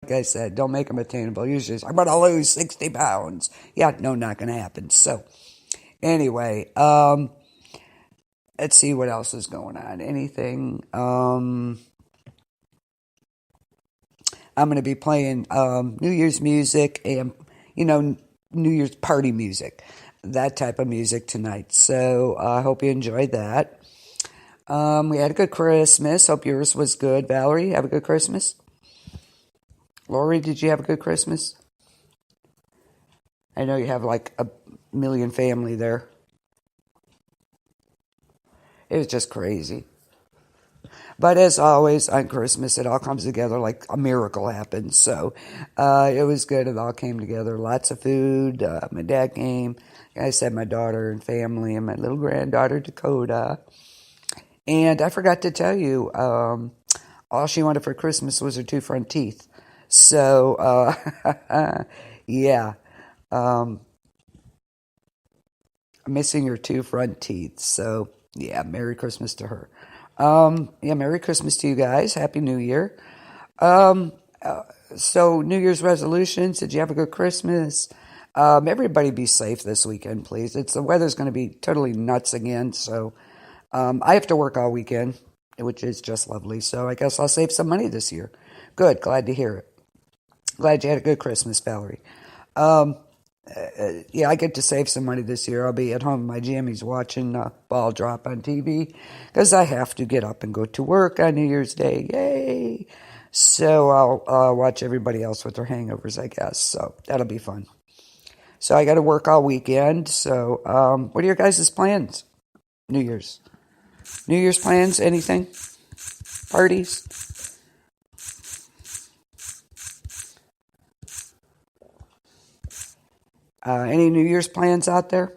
like I said, don't make them attainable. Usually it's, I'm going to lose 60 pounds. Yeah, no, not going to happen. So anyway, let's see what else is going on. Anything? I'm going to be playing New Year's music and, New Year's party music, that type of music tonight. So I hope you enjoyed that. We had a good Christmas. Hope yours was good. Valerie, have a good Christmas. Lori, did you have a good Christmas? I know you have like a million family there. It was just crazy. But as always, on Christmas, it all comes together like a miracle happened. So it was good. It all came together. Lots of food. My dad came. Like I said, my daughter and family and my little granddaughter, Dakota. And I forgot to tell you, all she wanted for Christmas was her two front teeth. So, yeah. I'm missing her two front teeth. So, yeah, Merry Christmas to her. Yeah, Merry Christmas to you guys. Happy New Year. Um, so, New Year's resolutions. Did you have a good Christmas? Everybody be safe this weekend, please. The weather's going to be totally nuts again. So, I have to work all weekend, which is just lovely. So, I guess I'll save some money this year. Good. Glad to hear it. Glad you had a good Christmas, Valerie. Um, yeah, I get to save some money this year. I'll be at home with my jammies watching ball drop on TV because I have to get up and go to work on New Year's Day. Yay! So I'll watch everybody else with their hangovers, I guess. So that'll be fun. So I got to work all weekend. So what are your guys' plans? New Year's. New Year's plans? Anything? Parties? Any New Year's plans out there?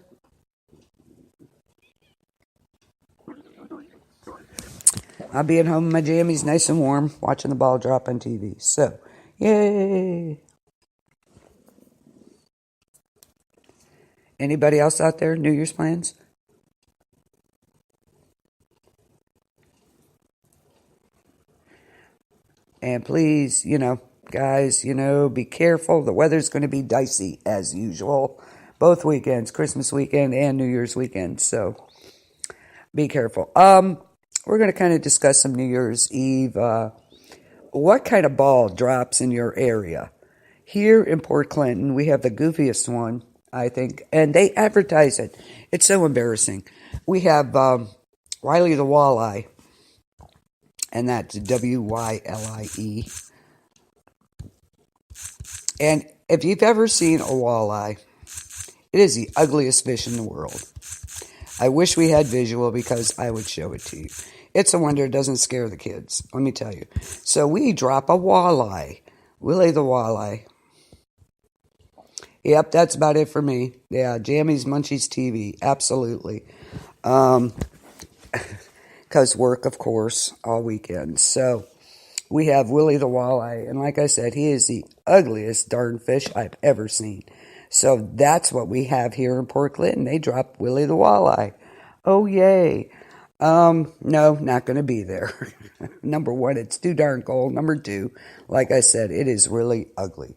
I'll be at home in my jammies, nice and warm, watching the ball drop on TV. So, yay! Anybody else out there? New Year's plans? And please, guys, be careful. The weather's going to be dicey as usual. Both weekends, Christmas weekend and New Year's weekend. So be careful. We're going to kind of discuss some New Year's Eve. What kind of ball drops in your area? Here in Port Clinton, we have the goofiest one, I think, and they advertise it. It's so embarrassing. We have Wiley the Walleye, and that's Wylie. And if you've ever seen a walleye, it is the ugliest fish in the world. I wish we had visual because I would show it to you. It's a wonder it doesn't scare the kids, let me tell you. So we drop a walleye. Willie the Walleye. Yep, that's about it for me. Yeah, Jammies Munchies TV, absolutely. Because work, of course, all weekend. So we have Willie the Walleye, and like I said, he is the ugliest darn fish I've ever seen. So that's what we have here in Port Clinton. They drop Willie the Walleye. Oh, yay. No, not going to be there. Number one, it's too darn cold. Number two, like I said, it is really ugly.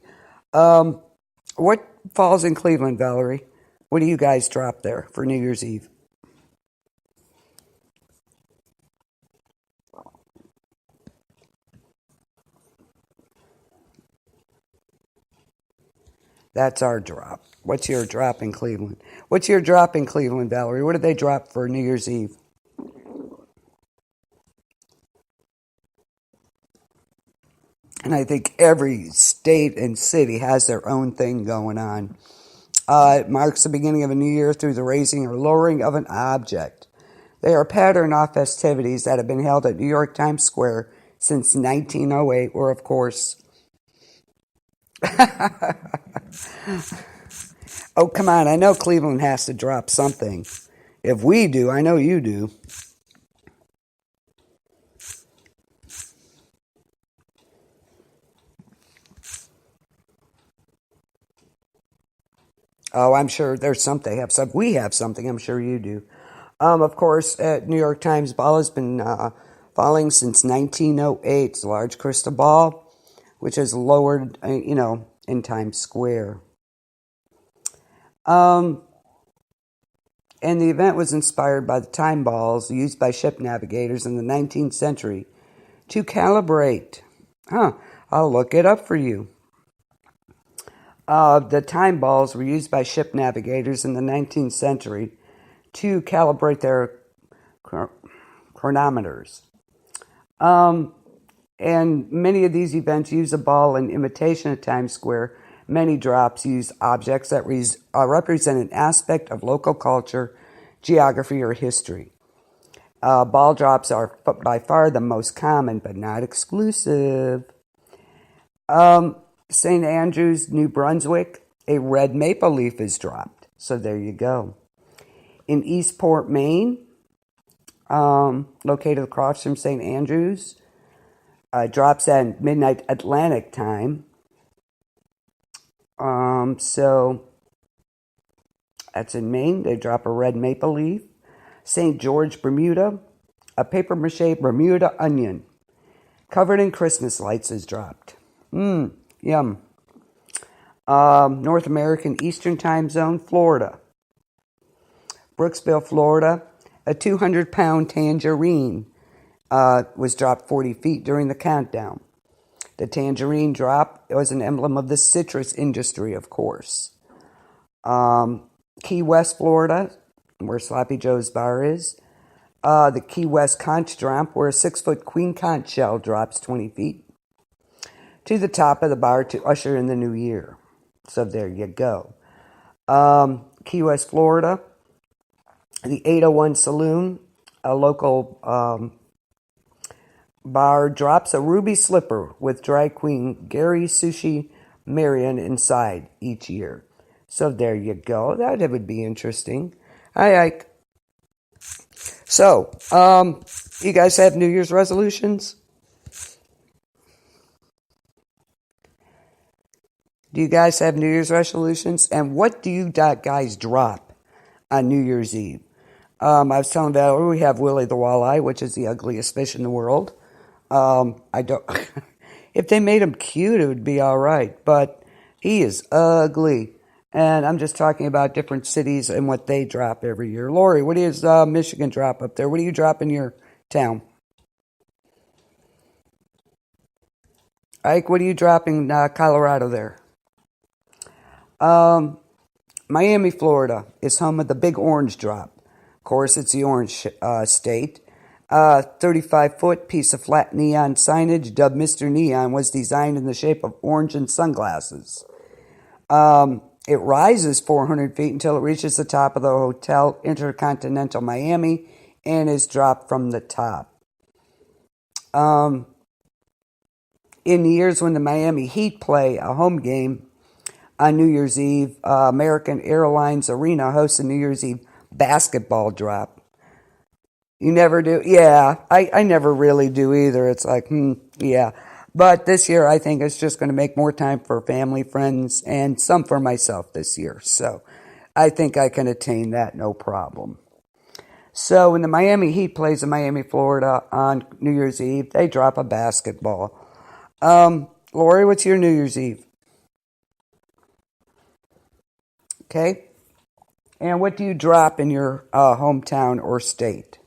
What falls in Cleveland, Valerie? What do you guys drop there for New Year's Eve? That's our drop. What's your drop in Cleveland? What's your drop in Cleveland, Valerie? What did they drop for New Year's Eve? And I think every state and city has their own thing going on. It marks the beginning of a new year through the raising or lowering of an object. They are pattern off festivities that have been held at New York Times Square since 1908, where, of course, oh, come on, I know Cleveland has to drop something. If we do, I know you do. Oh, I'm sure there's something. They have some. We have something. I'm sure you do. Of course, New York Times ball has been falling since 1908. It's a large crystal ball which is lowered, in Times Square. And the event was inspired by the time balls used by ship navigators in the 19th century to calibrate. I'll look it up for you. The time balls were used by ship navigators in the 19th century to calibrate their chronometers. And many of these events use a ball in imitation of Times Square. Many drops use objects that represent an aspect of local culture, geography, or history. Ball drops are by far the most common, but not exclusive. St. Andrews, New Brunswick, a red maple leaf is dropped. So there you go. In Eastport, Maine, located across from St. Andrews, drops at midnight Atlantic time. So that's in Maine. They drop a red maple leaf. St. George, Bermuda, a papier-mâché Bermuda onion covered in Christmas lights is dropped. Yum. North American Eastern Time Zone, Florida. Brooksville, Florida, a 200-pound tangerine was dropped 40 feet during the countdown. The tangerine drop was an emblem of the citrus industry, of course. Key West, Florida, where Sloppy Joe's bar is. The Key West conch drop, where a 6-foot queen conch shell drops 20 feet to the top of the bar to usher in the new year. So there you go. Key West, Florida, the 801 Saloon, a local bar, drops a ruby slipper with drag queen Gary Sushi Marion inside each year. So there you go. That would be interesting. Hi, Ike. So, you guys have New Year's resolutions? Do you guys have New Year's resolutions? And what do you guys drop on New Year's Eve? I was telling Valerie we have Willie the Walleye, which is the ugliest fish in the world. I don't. If they made him cute, it would be all right. But he is ugly. And I'm just talking about different cities and what they drop every year. Lori, what does Michigan drop up there? What do you drop in your town? Ike, what do you drop in Colorado there? Miami, Florida is home of the Big Orange Drop. Of course, it's the orange state. 35-foot piece of flat neon signage dubbed Mr. Neon was designed in the shape of orange and sunglasses. It rises 400 feet until it reaches the top of the Hotel Intercontinental Miami and is dropped from the top. In the years when the Miami Heat play a home game on New Year's Eve, American Airlines Arena hosts a New Year's Eve basketball drop. You never do? Yeah, I never really do either. It's like, yeah. But this year, I think it's just going to make more time for family, friends, and some for myself this year. So I think I can attain that, no problem. So when the Miami Heat plays in Miami, Florida on New Year's Eve, they drop a basketball. Lori, what's your New Year's Eve? Okay. And what do you drop in your hometown or state?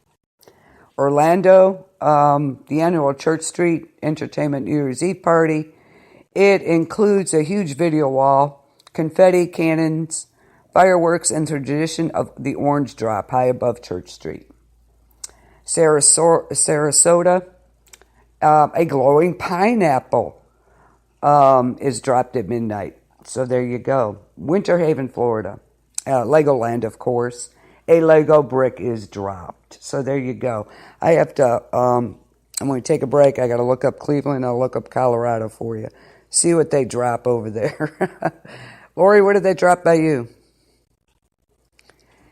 Orlando, the annual Church Street Entertainment New Year's Eve party. It includes a huge video wall, confetti, cannons, fireworks, and tradition of the orange drop high above Church Street. Sarasota, a glowing pineapple is dropped at midnight. So there you go. Winter Haven, Florida. Legoland, of course. A Lego brick is dropped. So there you go. I have to, I'm going to take a break. I got to look up Cleveland. I'll look up Colorado for you. See what they drop over there. Lori, what did they drop by you?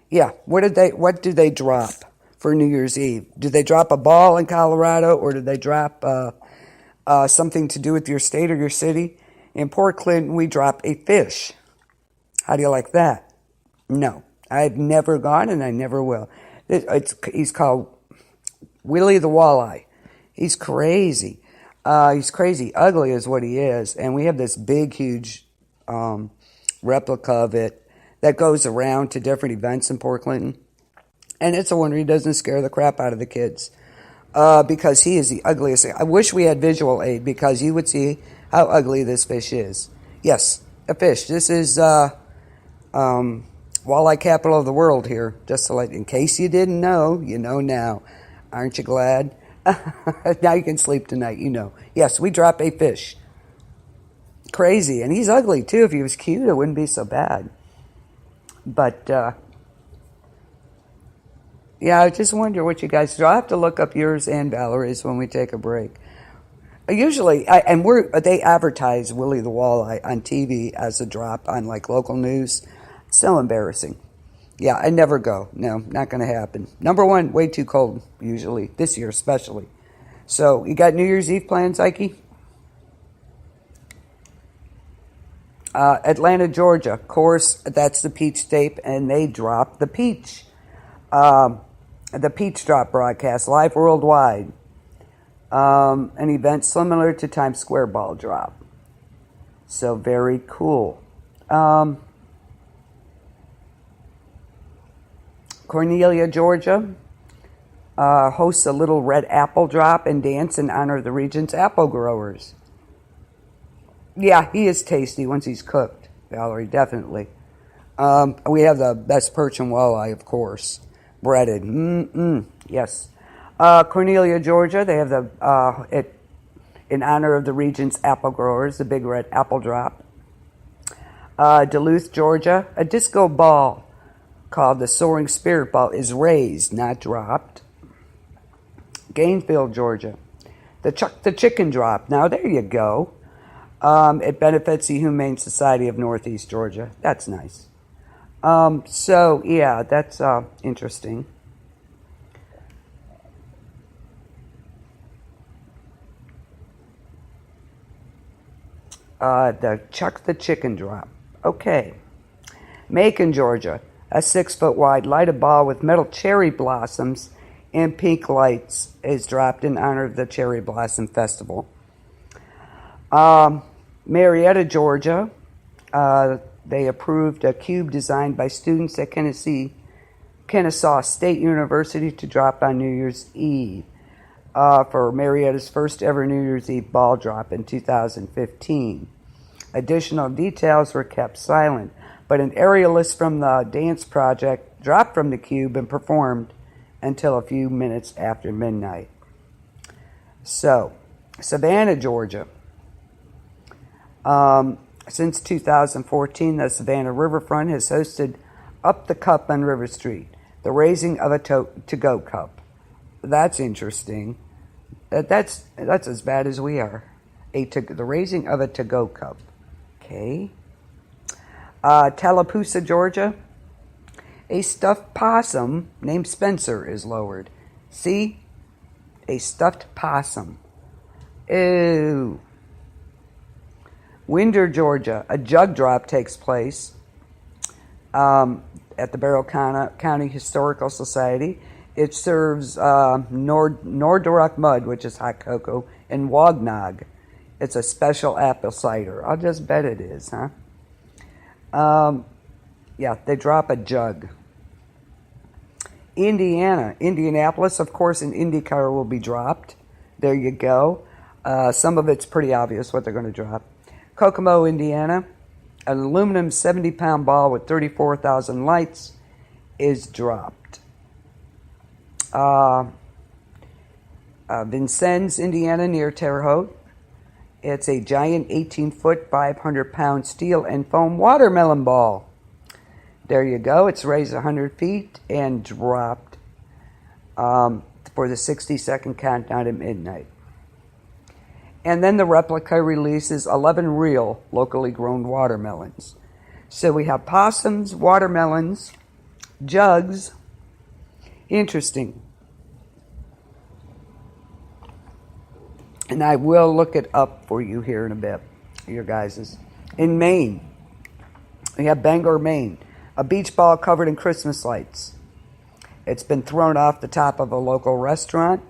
Yeah, what do they drop for New Year's Eve? Do they drop a ball in Colorado, or do they drop something to do with your state or your city? In Port Clinton, we drop a fish. How do you like that? No. I've never gone, and I never will. He's called Willie the Walleye. He's crazy. He's crazy ugly is what he is. And we have this big, huge replica of it that goes around to different events in Port Clinton. And it's a wonder he doesn't scare the crap out of the kids. Because he is the ugliest thing. I wish we had visual aid because you would see how ugly this fish is. Yes, a fish. This is walleye capital of the world here. Just to in case you didn't know, you know now. Aren't you glad? Now you can sleep tonight, you know. Yes, we drop a fish. Crazy. And he's ugly, too. If he was cute, it wouldn't be so bad. But, yeah, I just wonder what you guys do. I'll have to look up yours and Valerie's when we take a break. Usually, they advertise Willie the Walleye on TV as a drop on, local news. It's so embarrassing. Yeah, I never go. No, not going to happen. Number one, way too cold, usually. This year, especially. So, you got New Year's Eve plans, Ike? Atlanta, Georgia. Of course, that's the Peach Tape, and they dropped the Peach. The Peach Drop broadcast, live worldwide. An event similar to Times Square Ball Drop. So, very cool. Cornelia, Georgia, hosts a little red apple drop and dance in honor of the region's apple growers. Yeah, he is tasty once he's cooked, Valerie, definitely. We have the best perch and walleye, of course. Breaded. Yes. Cornelia, Georgia, they have in honor of the region's apple growers, the big red apple drop. Duluth, Georgia, a disco ball called the Soaring Spirit Ball is raised, not dropped. Gainesville, Georgia, the Chuck the Chicken Drop. Now, there you go. It benefits the Humane Society of Northeast Georgia. That's nice. So, yeah, that's interesting. The Chuck the Chicken Drop. Okay. Macon, Georgia. A 6-foot wide lighted ball with metal cherry blossoms and pink lights is dropped in honor of the Cherry Blossom Festival. Marietta, Georgia. They approved a cube designed by students at Kennesaw State University to drop on New Year's Eve for Marietta's first ever New Year's Eve ball drop in 2015. Additional details were kept silent, but an aerialist from the dance project dropped from the cube and performed until a few minutes after midnight. So, Savannah, Georgia. Since 2014, the Savannah Riverfront has hosted Up the Cup on River Street, the raising of a to-go cup. That's interesting. That's as bad as we are. The raising of a to-go cup. Okay. Tallapoosa, Georgia. A stuffed possum named Spencer is lowered. See? A stuffed possum. Ew. Winder, Georgia. A jug drop takes place at the Barrow County Historical Society. It serves Nordoruck mud, which is hot cocoa, and Wognog. It's a special apple cider. I'll just bet it is, huh? Yeah, they drop a jug. Indianapolis, of course, an IndyCar will be dropped. There you go. Some of it's pretty obvious what they're going to drop. Kokomo, Indiana, an aluminum 70-pound ball with 34,000 lights is dropped. Vincennes, Indiana, near Terre Haute. It's a giant 18-foot, 500-pound steel and foam watermelon ball. There you go. It's raised 100 feet and dropped for the 60-second countdown at midnight. And then the replica releases 11 real locally grown watermelons. So we have possums, watermelons, jugs. Interesting. And I will look it up for you here in a bit, your guys's. In Maine, we have Bangor, Maine, a beach ball covered in Christmas lights. It's been thrown off the top of a local restaurant.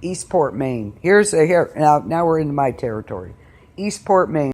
Eastport, Maine. Here. Now we're into my territory. Eastport, Maine.